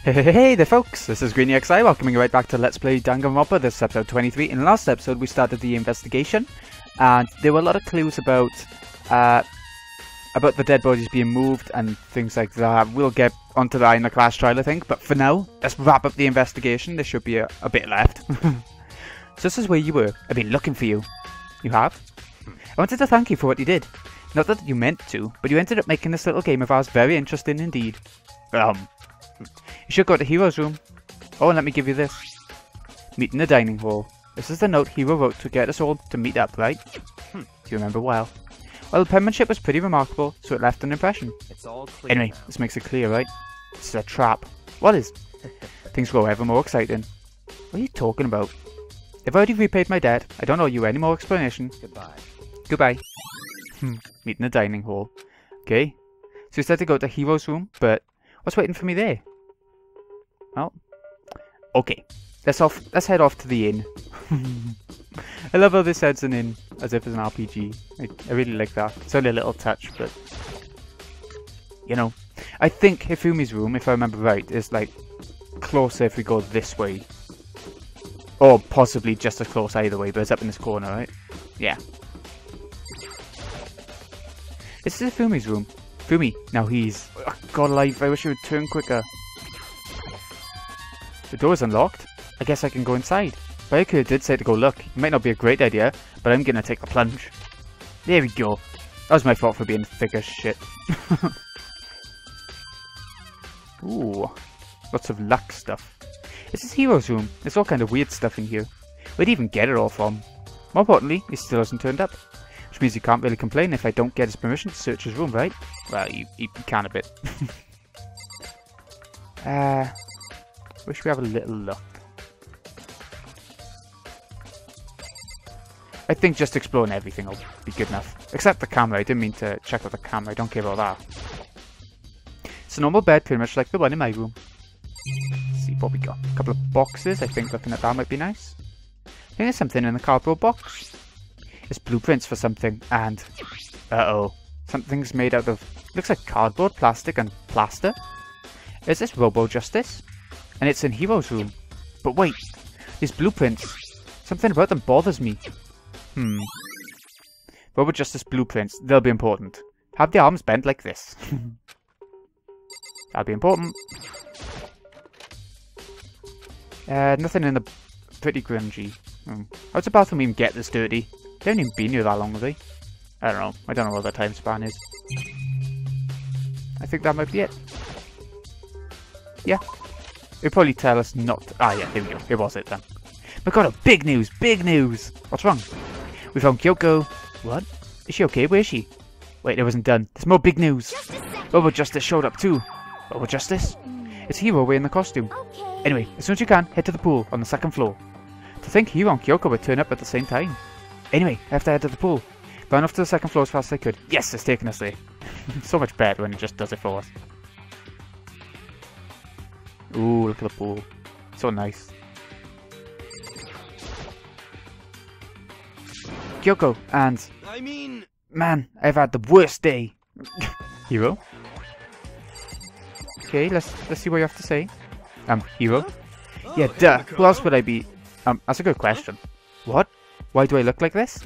Hey there folks, this is GreenyXI welcoming you right back to Let's Play Danganronpa. This is episode 23. In the last episode we started the investigation and there were a lot of clues about the dead bodies being moved and things like that. We'll get onto that in the class trial I think, but for now, let's wrap up the investigation. There should be a bit left. So this is where you were. I've been looking for you. You have? I wanted to thank you for what you did. Not that you meant to, but you ended up making this little game of ours very interesting indeed. You should go to Hiro's room. Oh, and let me give you this. Meet in the dining hall. This is the note Hiro wrote to get us all to meet up, right? Do you remember well? Well, the penmanship was pretty remarkable, so it left an impression. It's all clear Anyway, now. this makes it clear, right? This is a trap. What is? Things grow ever more exciting. What are you talking about? I've already repaid my debt. I don't owe you any more explanation. Goodbye. Goodbye. Meet in the dining hall. Okay. So we said to go to Hiro's room, but what's waiting for me there? Well, okay. Let's head off to the inn. I love how this heads an inn, as if it's an RPG. I really like that. It's only a little touch, but you know, I think Hifumi's room, if I remember right, is like closer if we go this way, or possibly just as close either way. But it's up in this corner, right? Yeah. This is Hifumi's room. Fumi, now he's... Oh, God alive, I wish he would turn quicker. The door is unlocked. I guess I can go inside. Bayako did say to go look. It might not be a great idea, but I'm gonna take the plunge. There we go. That was my fault for being thick as shit. Ooh. Lots of luck stuff. This is Hiro's room. There's all kind of weird stuff in here. Where'd he even get it all from? More importantly, he still hasn't turned up. Which means he can't really complain if I don't get his permission to search his room, right? Well, you can a bit. Wish we have a little look. I think just exploring everything will be good enough. Except the camera. I didn't mean to check out the camera. I don't care about that. It's a normal bed, pretty much like the one in my room. Let's see what we got. A couple of boxes. I think looking at that might be nice. I think there's something in the cardboard box. It's blueprints for something, and... Uh-oh. Something's made out of... Looks like cardboard, plastic, and plaster. Is this Robo-Justice? And it's in Hiro's room. But wait, these blueprints. Something about them bothers me. Robo-Justice blueprints, they'll be important. Have the arms bent like this. That'll be important. Nothing in the... Pretty grungy. How's the bathroom even get this dirty? They haven't even been here that long, have they? I don't know. I don't know what the time span is. I think that might be it. Yeah. It'll probably tell us not to... Ah, yeah, here we go. It was it then. My god, big news! Big news! What's wrong? We found Kyoko. What? Is she okay? Where is she? Wait, it wasn't done. There's more big news! Robo-Justice showed up too. Robo-Justice? It's Hiro wearing the costume. Okay. Anyway, as soon as you can, head to the pool on the second floor. To think Hiro and Kyoko would turn up at the same time. Anyway, I have to head to the pool. Ran off to the second floor as fast as I could. Yes, it's taking us there. So much better when it just does it for us. Ooh, look at the pool. So nice. Kyoko, and... Man, I've had the worst day. Hiro? Okay, let's see what you have to say. Hiro? Yeah, duh. Who else would I be? That's a good question. What? Why do I look like this?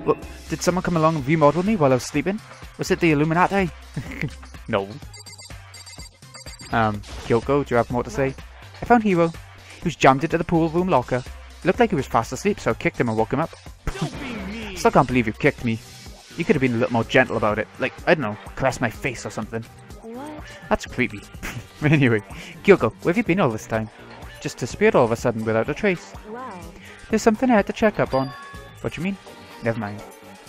Well, did someone come along and remodel me while I was sleeping? Was it the Illuminati? No. Kyoko, do you have more to say? I found Hiro. He was jammed into the pool room locker. It looked like he was fast asleep, so I kicked him and woke him up. Still can't believe you kicked me. You could have been a little more gentle about it. Like, I don't know, caress my face or something. What? That's creepy. Anyway, Kyoko, where have you been all this time? Just disappeared all of a sudden without a trace. Wow. There's something I had to check up on. What do you mean? Never mind.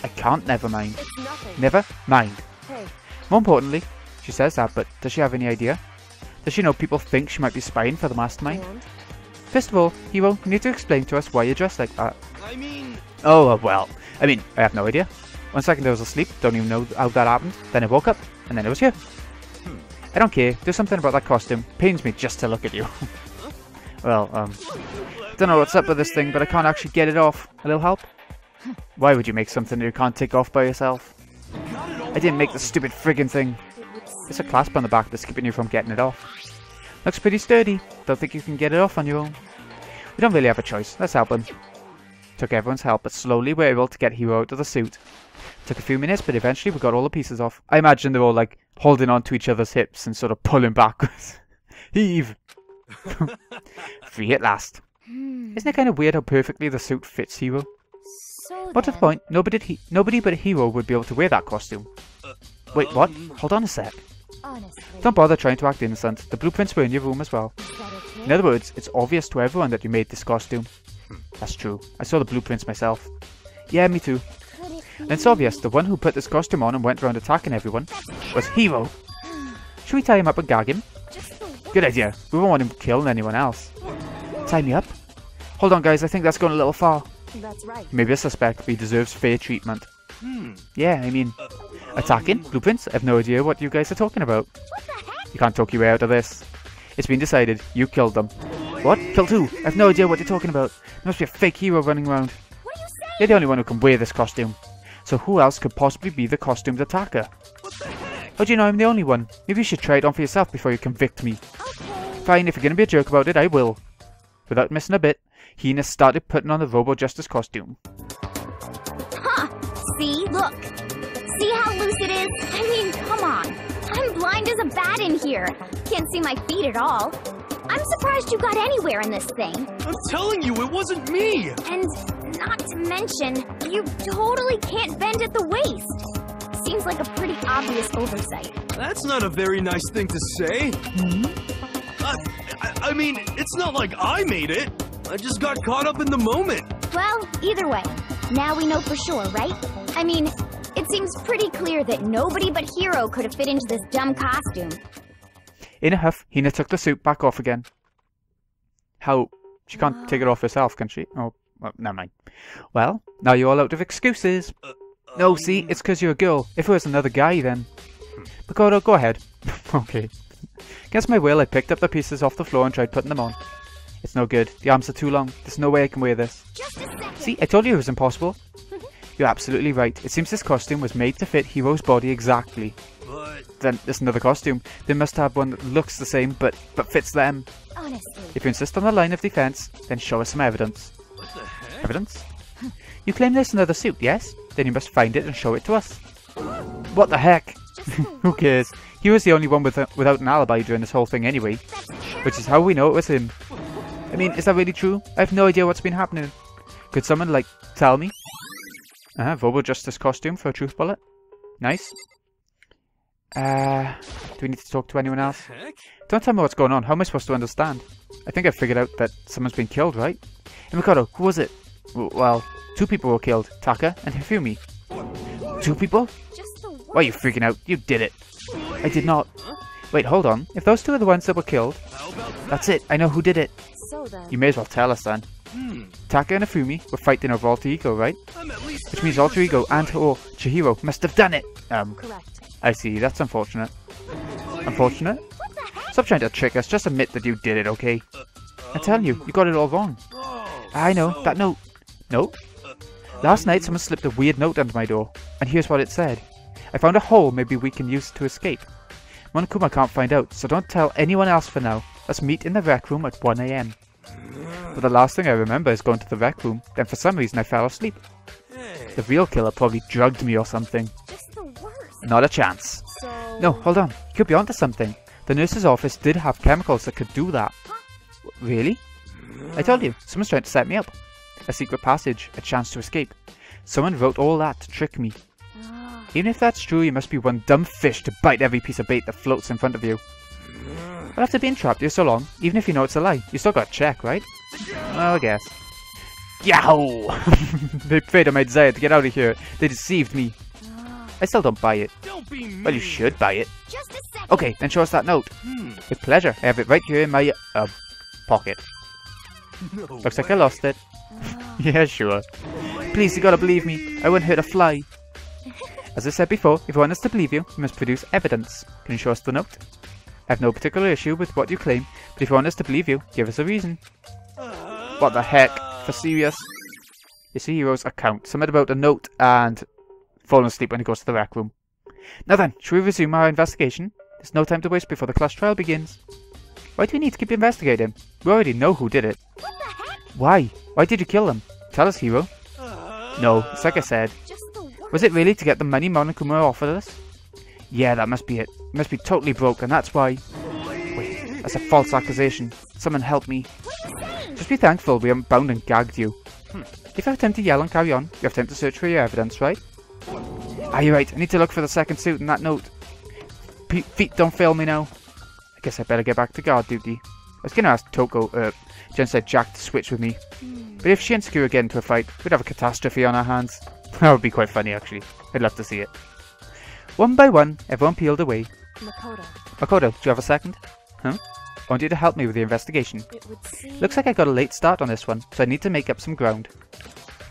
I can't never mind. It's nothing. Never mind. Hey. More importantly, she says that, but does she have any idea? Does she know people think she might be spying for the mastermind? And? First of all, Hiro, you need to explain to us why you're dressed like that. Oh, well, I have no idea. 1 second I was asleep, don't even know how that happened. Then I woke up, and then I was here. I don't care, do something about that costume. Pains me just to look at you. Well, don't know what's up with this thing, but I can't actually get it off. A little help? Why would you make something you can't take off by yourself? I didn't make the stupid friggin' thing. It's a clasp on the back that's keeping you from getting it off. Looks pretty sturdy. Don't think you can get it off on your own. We don't really have a choice. Let's help him. Took everyone's help, but slowly we were able to get Hiro out of the suit. Took a few minutes, but eventually we got all the pieces off. I imagine they're all like holding on to each other's hips and sort of pulling backwards. Heave! Free at last. Isn't it kind of weird how perfectly the suit fits Hiro? But to the point, nobody but Hiro would be able to wear that costume. Wait, what? Hold on a sec. Don't bother trying to act innocent. The blueprints were in your room as well. In other words, it's obvious to everyone that you made this costume. That's true. I saw the blueprints myself. Yeah, me too. And it's obvious the one who put this costume on and went around attacking everyone was Hiro. Should we tie him up and gag him? Good idea. We won't want him killing anyone else. Tie me up? Hold on, guys. I think that's going a little far. That's right. Maybe a suspect, but he deserves fair treatment. Yeah, I mean, attacking? Blueprints? I have no idea what you guys are talking about. What the heck? You can't talk your way out of this. It's been decided. You killed them. What? Killed who? I have no idea what you're talking about. There must be a fake Hiro running around. What are you saying? You're the only one who can wear this costume. So who else could possibly be the costumed attacker? How do you know I'm the only one? Maybe you should try it on for yourself before you convict me. Okay. Fine, if you're gonna be a jerk about it, I will. Without missing a bit, Hina started putting on the Robo Justice costume. Huh! See? Look! See how loose it is? I mean, come on! I'm blind as a bat in here! Can't see my feet at all. I'm surprised you got anywhere in this thing. I'm telling you, it wasn't me! And not to mention, you totally can't bend at the waist. Seems like a pretty obvious oversight. That's not a very nice thing to say. I mean, it's not like I made it. I just got caught up in the moment. Well, either way, now we know for sure, right? I mean, it seems pretty clear that nobody but Hiro could have fit into this dumb costume. In a huff, Hina took the suit back off again. How? She can't take it off herself, can she? Oh, well, never mind. Well, now you're all out of excuses. No, see, it's because you're a girl. If it was another guy, then... Makoto, go ahead. Okay. Against my will, I picked up the pieces off the floor and tried putting them on. It's no good. The arms are too long. There's no way I can wear this. Just a second. See, I told you it was impossible. You're absolutely right. It seems this costume was made to fit Hiro's body exactly. But Then there's another costume. They must have one that looks the same, but fits them. Honestly. If you insist on the line of defense, then show us some evidence. what the heck? Evidence? You claim there's another suit, yes? Then you must find it and show it to us. What the heck? Who cares? He was the only one without an alibi during this whole thing anyway. Which is how we know it was him. I mean, is that really true? I have no idea what's been happening. Could someone, like, tell me? Robo Justice costume for a truth bullet. Nice. Do we need to talk to anyone else? Heck? Don't tell me what's going on. How am I supposed to understand? I think I figured out that someone's been killed, right? Hey, Mikado, who was it? Well, two people were killed. Taka and Hifumi. Two people? Just the one. Why are you freaking out? You did it. I did not. Wait, hold on. If those two are the ones that were killed, How about that? that's it. I know who did it. So then. You may as well tell us then. Taka and Hifumi were fighting over Alter Ego, right? I'm at least Which means Alter Ego and or Chihiro must have done it. Correct. I see. That's unfortunate. Unfortunate? What the heck? Stop trying to trick us. Just admit that you did it, okay? I tell you, you got it all wrong. Oh, I know. so- That note. Note? Last night someone slipped a weird note under my door. And here's what it said. I found a hole maybe we can use to escape. Monokuma can't find out, so don't tell anyone else for now. Let's meet in the rec room at 1 AM. But the last thing I remember is going to the rec room, then for some reason I fell asleep. Hey. The real killer probably drugged me or something. Just the worst. Not a chance. So. No, hold on. You could be onto something. The nurse's office did have chemicals that could do that. Really? I told you, someone's trying to set me up. A secret passage, a chance to escape. Someone wrote all that to trick me. Ah, Even if that's true, you must be one dumb fish to bite every piece of bait that floats in front of you. But after being trapped here so long, even if you know it's a lie, you still got to check, right? Well, I guess. Yow! They preyed on my desire to get out of here. They deceived me. ah. I still don't buy it. Don't be mean. Well, you should buy it. Just a second. Okay, then show us that note. With pleasure. I have it right here in my, pocket. No Looks like way. I lost it. Ah. Yeah, sure. Please, you gotta believe me. I wouldn't hurt a fly. As I said before, if you want us to believe you, you must produce evidence. Can you show us the note? I have no particular issue with what you claim, but if you want us to believe you, give us a reason. What the heck? For serious? You see Hiro's account. Something about a note and falling asleep when he goes to the rec room. Now then, should we resume our investigation? There's no time to waste before the class trial begins. Why do we need to keep investigating? We already know who did it. What the heck? Why? Why did you kill them? Tell us, Hiro. No, it's like I said. Just the worst. Was it really to get the money Monokuma offered us? Yeah, that must be it. It must be totally broke, and that's why... Wait, that's a false accusation. Someone help me. What are you saying? Just be thankful we haven't bound and gagged you. If you have time to yell and carry on, you have time to search for your evidence, right? Ah, you're right. I need to look for the second suit in that note. Feet don't fail me now. I guess I better get back to guard duty. I was going to ask Jen said Jack to switch with me. But if she and Skura get into a fight, we'd have a catastrophe on our hands. That would be quite funny, actually. I'd love to see it. One by one, everyone peeled away. Makoto, do you have a second? Huh? I want you to help me with the investigation. It would seem... Looks like I got a late start on this one, so I need to make up some ground.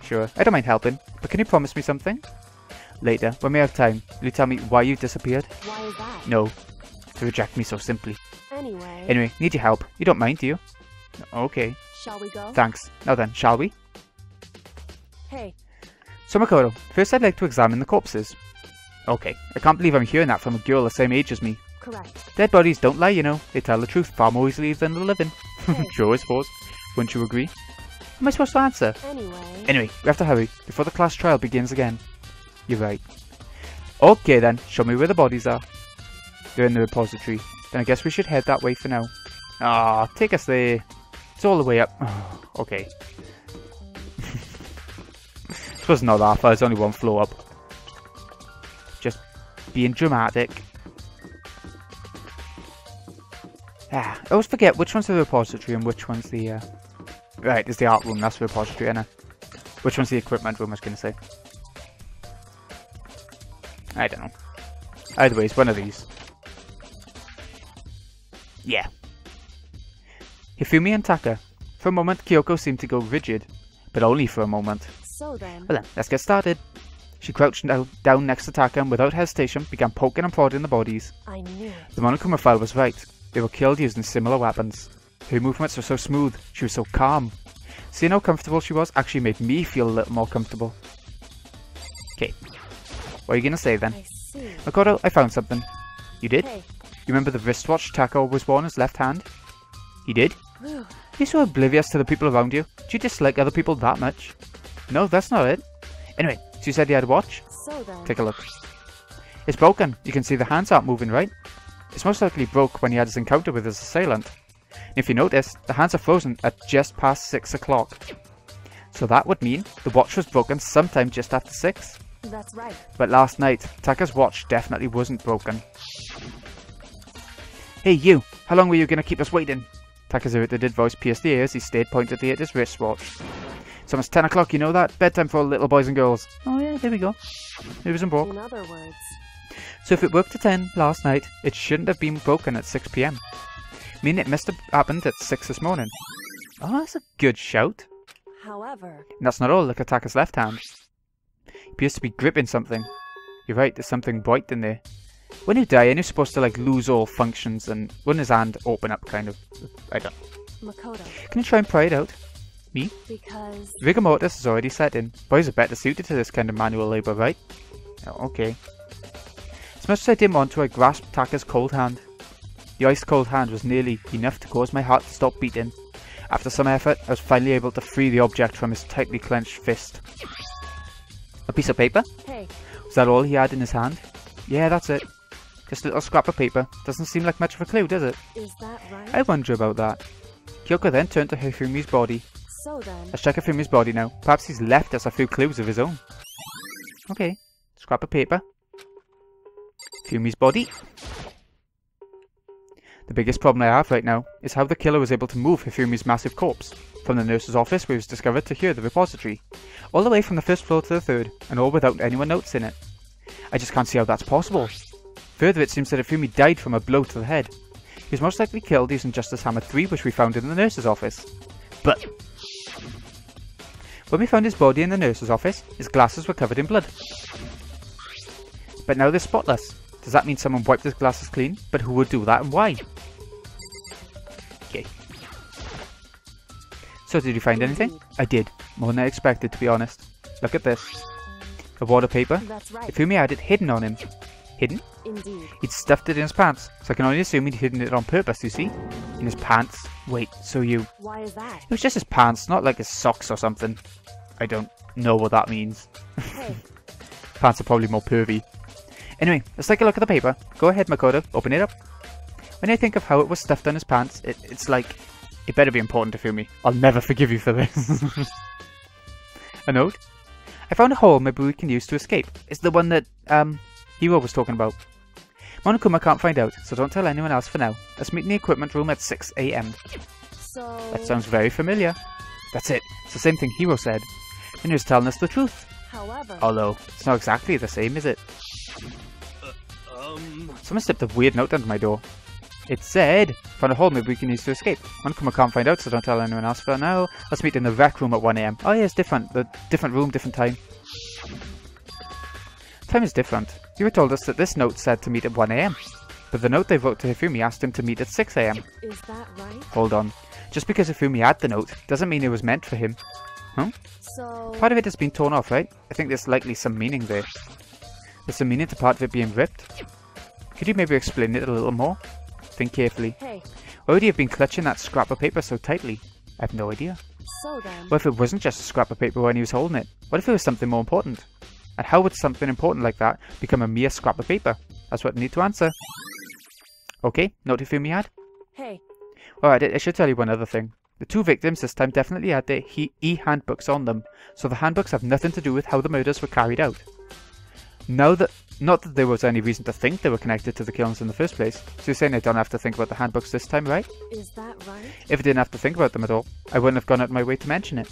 Sure, I don't mind helping, but can you promise me something? Later, when we have time, will you tell me why you disappeared? Why is that? No, to reject me so simply. Anyway, Need your help. You don't mind, do you? Okay, shall we go? thanks. Now then, shall we? Hey, So Makoto, first I'd like to examine the corpses. Okay, I can't believe I'm hearing that from a girl the same age as me. correct. Dead bodies don't lie, you know. They tell the truth far more easily than the living. Sure, I suppose. Wouldn't you agree? Am I supposed to answer? Anyway, we have to hurry, before the class trial begins again. You're right. Okay then, show me where the bodies are. They're in the repository. Then I guess we should head that way for now. Ah, take us there. It's all the way up. Oh, okay. Suppose not that far, it's only one floor up. Just being dramatic. Ah, I always forget which one's the repository and which one's the... Right, there's the art room, that's the repository, isn't it? Which one's the equipment room, I was going to say. I don't know. Either way, it's one of these. Yeah. Hifumi and Taka. For a moment, Kyoko seemed to go rigid. But only for a moment. So then, Well then, let's get started. She crouched down next to Taka and without hesitation began poking and prodding the bodies. I knew it. The Monokuma file was right. They were killed using similar weapons. Her movements were so smooth, she was so calm. Seeing how comfortable she was actually made me feel a little more comfortable. Okay. What are you gonna say then? I see. Makoto, I found something. You did? Hey, You remember the wristwatch Taka was worn his left hand? He did? whew, You're so oblivious to the people around you. Do you dislike other people that much? No, that's not it. Anyway, so you said you had a watch? so then, Take a look. It's broken. You can see the hands aren't moving, right? It's most likely broke when he had his encounter with his assailant. And if you notice, the hands are frozen at just past 6 o'clock. So that would mean the watch was broken sometime just after 6. that's right. But last night, Taka's watch definitely wasn't broken. Hey you! How long were you gonna keep us waiting? Taka's irritated voice pierced the ears. He stayed pointedly at his wristwatch. It's almost 10 o'clock, you know that? Bedtime for all little boys and girls. Oh yeah, there we go. It wasn't broke. In other words, So if it worked at 10 last night, it shouldn't have been broken at 6 PM. Meaning it must have happened at 6 this morning. Oh, that's a good shout. however, And that's not all. Look at Taka's left hand. He appears to be gripping something. You're right, there's something bright in there. When you die, and you're supposed to like lose all functions and wouldn't his hand open up kind of? I don't. Makoto, Can you try and pry it out? because Rigor mortis is already set in. Boys are better suited to this kind of manual labour, right? Oh, okay. As much as I didn't want to, I grasped Taka's cold hand. The ice-cold hand was nearly enough to cause my heart to stop beating. After some effort, I was finally able to free the object from his tightly clenched fist. A piece of paper? hey, Was that all he had in his hand? Yeah, that's it. Just a little scrap of paper. Doesn't seem like much of a clue, does it? is that right? I wonder about that. Kyoko then turned to Hifumi's body. So then, Let's check Hifumi's body now. Perhaps he's left us a few clues of his own. Okay, scrap of paper. Hifumi's body. The biggest problem I have right now is how the killer was able to move Hifumi's massive corpse from the nurse's office where he was discovered to here, the repository, all the way from the first floor to the third, and all without anyone noticing it. I just can't see how that's possible. Further, it seems that Hifumi died from a blow to the head. He was most likely killed using Justice Hammer 3, which we found in the nurse's office. But when we found his body in the nurse's office, his glasses were covered in blood. But now they're spotless. Does that mean someone wiped his glasses clean? But who would do that and why? Okay. So did you find anything? I did. More than I expected, to be honest. Look at this. A wad of paper. that's right. Hifumi had it hidden on him. Hidden? Indeed. He'd stuffed it in his pants, so I can only assume he'd hidden it on purpose, you see? In his pants. Wait, so you... Why is that? It was just his pants, not like his socks or something. I don't know what that means. Hey. Pants are probably more pervy. Anyway, let's take a look at the paper. Go ahead, Makoto, open it up. When I think of how it was stuffed on his pants, it's like... It better be important to Fumi. I'll never forgive you for this. A note? I found a hole maybe we can use to escape. It's the one that, Hiro was talking about. Monokuma can't find out, so don't tell anyone else for now. Let's meet in the equipment room at 6 AM. So... That sounds very familiar. That's it. It's the same thing Hiro said. And he was telling us the truth. However... Although, it's not exactly the same, is it? Someone slipped a weird note under my door. It said, found a hole maybe we can use to escape. Monokuma can't find out, so don't tell anyone else for now. Let's meet in the rec room at 1 AM. Oh yeah, it's different. The different room, different time. Time is different. You were told us that this note said to meet at 1 AM. But the note they wrote to Hifumi asked him to meet at 6 AM. Is that right? Hold on. Just because Hifumi had the note, doesn't mean it was meant for him. Huh? So... Part of it has been torn off, right? I think there's likely some meaning there. There's some meaning to part of it being ripped. Could you maybe explain it a little more? Think carefully. Hey. Why would he have been clutching that scrap of paper so tightly? I have no idea. So then... What if it wasn't just a scrap of paper when he was holding it? What if it was something more important? And how would something important like that become a mere scrap of paper? That's what I need to answer. Okay, note Hifumi had. Hey. Alright, I should tell you one other thing. The two victims this time definitely had their e-handbooks on them, so the handbooks have nothing to do with how the murders were carried out. Not that there was any reason to think they were connected to the killings in the first place, so you're saying I don't have to think about the handbooks this time, right? Is that right? If I didn't have to think about them at all, I wouldn't have gone out of my way to mention it.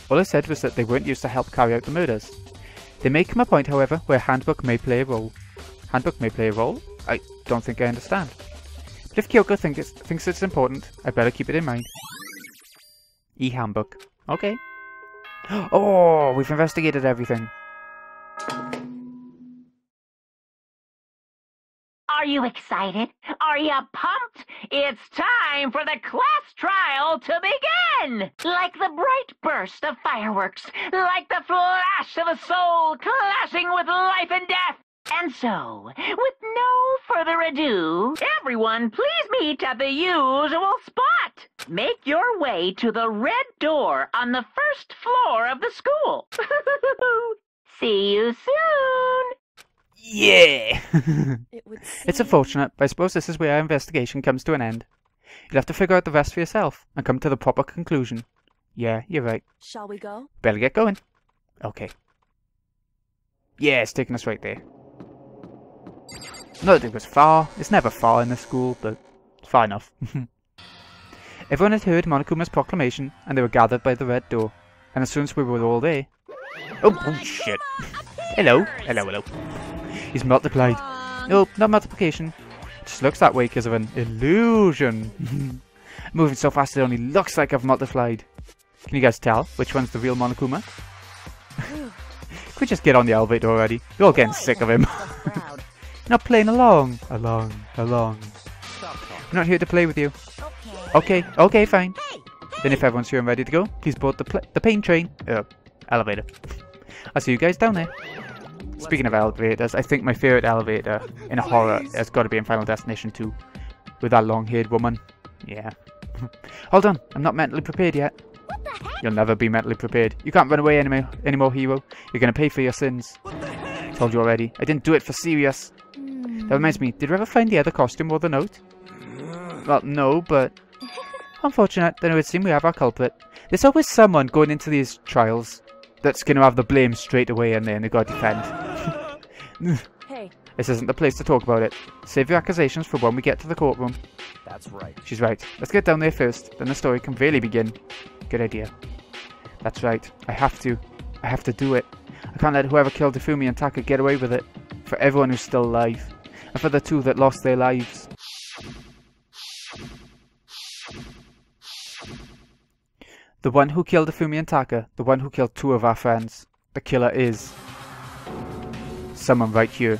All I said was that they weren't used to help carry out the murders. There may come a point, however, where a handbook may play a role. Handbook may play a role? I don't think I understand. But if Kyoko thinks it's important, I better keep it in mind. E-handbook. Okay. Oh, we've investigated everything. Are you excited? Are you pumped? It's time for the class trial to begin! Like the bright burst of fireworks, like the flash of a soul clashing with life and death. And so, with no further ado, everyone please meet at the usual spot. Make your way to the red door on the first floor of the school. See you soon! Yeah! It would seem... It's unfortunate, but I suppose this is where our investigation comes to an end. You'll have to figure out the rest for yourself, and come to the proper conclusion. Yeah, you're right. Shall we go? Better get going. Okay. Yeah, it's taking us right there. Not that it was far. It's never far in this school, but it's far enough. Everyone had heard Monokuma's proclamation, and they were gathered by the red door. And as soon as we were all there... Oh shit. Hello. Hello. He's multiplied. Nope, not multiplication. It just looks that way because of an illusion. Moving so fast it only looks like I've multiplied. Can you guys tell which one's the real Monokuma? Can we just get on the elevator already? You're all getting sick of him. You're not playing along. Along. I'm not here to play with you. Okay, fine. Then if everyone's here and ready to go, please board the pain train. Elevator. I'll see you guys down there. Speaking of elevators, I think my favourite elevator in a horror has got to be in Final Destination 2. With that long-haired woman. Yeah. Hold on, I'm not mentally prepared yet. You'll never be mentally prepared. You can't run away anymore, Hiro. You're going to pay for your sins. Told you already. I didn't do it for serious. That reminds me, did you ever find the other costume or the note? Well, no, but... Unfortunate, then it would seem we have our culprit. There's always someone going into these trials that's going to have the blame straight away and then they've got to defend. Hey. This isn't the place to talk about it. Save your accusations for when we get to the courtroom. That's right. She's right. Let's get down there first, then the story can really begin. Good idea. That's right. I have to do it. I can't let whoever killed Hifumi and Taka get away with it. For everyone who's still alive. And for the two that lost their lives. The one who killed Hifumi and Taka, the one who killed two of our friends. The killer is... someone right here.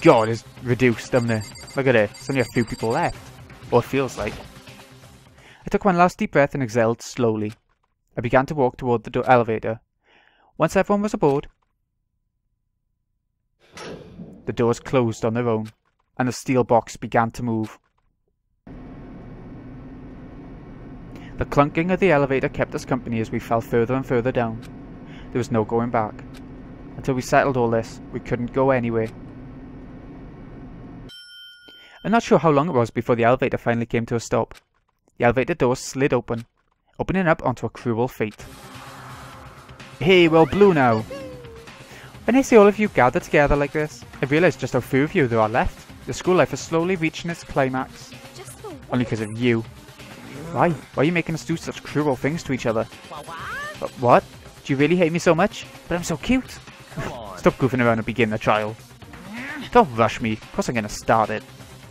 God, it's reduced, doesn't it? Look at it, there's only a few people left. Or it feels like. I took one last deep breath and exhaled slowly. I began to walk toward the elevator. Once everyone was aboard... the doors closed on their own, and the steel box began to move. The clunking of the elevator kept us company as we fell further and further down. There was no going back. Until we settled all this, we couldn't go anywhere. I'm not sure how long it was before the elevator finally came to a stop. The elevator doors slid open, opening up onto a cruel fate. Hey, we're all blue now! When I see all of you gathered together like this, I realise just how few of you there are left. The school life is slowly reaching its climax. Only because of you. Why? Why are you making us do such cruel things to each other? But what? Do you really hate me so much? But I'm so cute! Stop goofing around and begin the trial. Don't rush me. Of course I'm gonna start it.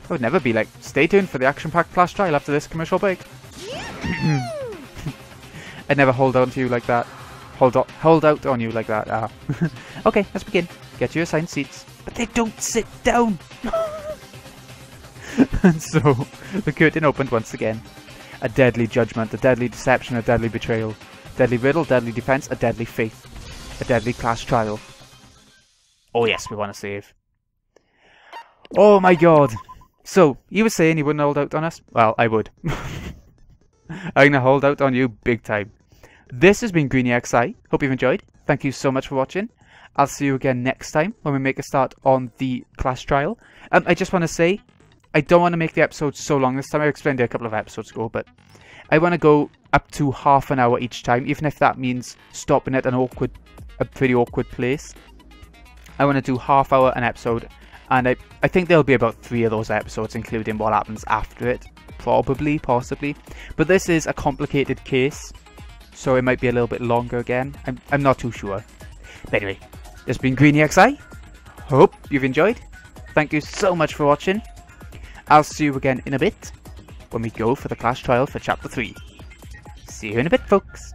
I would never be like, stay tuned for the action-packed class trial after this commercial break. I'd never hold on to you like that. Hold out on you like that. Ah. Okay, let's begin. Get your assigned seats. But they don't sit down! And so, the curtain opened once again. A deadly judgment, a deadly deception, a deadly betrayal. Deadly riddle, deadly defense, a deadly faith. A deadly class trial. Oh yes, we want to save. Oh my god! So, you were saying you wouldn't hold out on us? Well, I would. I'm gonna hold out on you big time. This has been GreenyXI. Hope you've enjoyed. Thank you so much for watching. I'll see you again next time when we make a start on the class trial. I just want to say, I don't want to make the episode so long this time. I explained it a couple of episodes ago, but I want to go up to half an hour each time, even if that means stopping at a pretty awkward place. I want to do half hour an episode, and I think there'll be about 3 of those episodes, including what happens after it. Probably, possibly. But this is a complicated case, so it might be a little bit longer again. I'm not too sure. But anyway, this has been GreenyXI. Hope you've enjoyed. Thank you so much for watching. I'll see you again in a bit when we go for the class trial for Chapter 3. See you in a bit, folks.